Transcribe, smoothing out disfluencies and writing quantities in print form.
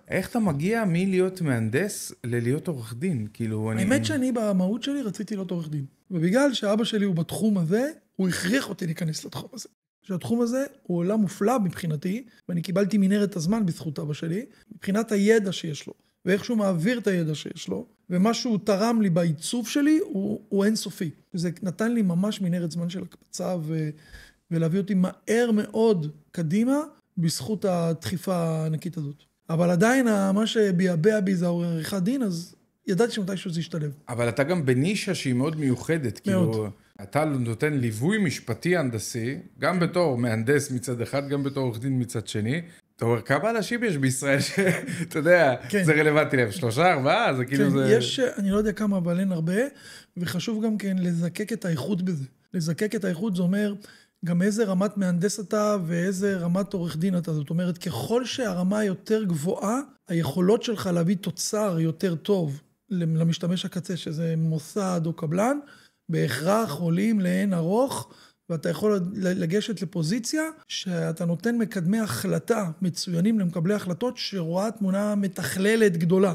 איך אתה מגיע מלהיות מהנדס ללהיות עורך דין? כאילו, האמת שאני במהות שלי רציתי להיות עורך דין. ובגלל שאבא שלי הוא בתחום הזה, הוא הכריח אותי להיכנס לתחום הזה. שהתחום הזה הוא עולם מופלא מבחינתי, ואני קיבלתי מנהרת הזמן בזכות אבא שלי, מבחינת הידע שיש לו, ואיך שהוא מעביר את הידע שיש לו, ומה שהוא תרם לי בעיצוב שלי הוא אינסופי. זה נתן לי ממש מנהרת זמן של הקפצה, ולהביא אותי מהר מאוד קדימה, בזכות הדחיפה הענקית הזאת. אבל עדיין, מה שביעבע בי זה עריכת דין, אז ידעתי שמתישהו זה ישתלב. אבל אתה גם בנישה שהיא מאוד מיוחדת, מאוד. כאילו, אתה נותן ליווי משפטי הנדסי, גם בתור מהנדס מצד אחד, גם בתור עורך דין מצד שני. אתה אומר, כמה אנשים יש בישראל שאתה יודע, כן. זה רלוונטי להם, 3, 4, זה כאילו כן, זה... יש, אני לא יודע כמה, אבל אין הרבה, וחשוב גם כן לזקק את האיכות בזה. לזקק את האיכות זה אומר גם איזה רמת מהנדס אתה ואיזה רמת עורך דין אתה. זאת אומרת, ככל שהרמה יותר גבוהה, היכולות שלך להביא תוצר יותר טוב למשתמש הקצה, שזה מוסד או קבלן, בהכרח עולים לאין ארוך, ואתה יכול לגשת לפוזיציה שאתה נותן מקדמי החלטה מצוינים למקבלי החלטות שרואה תמונה מתכללת גדולה.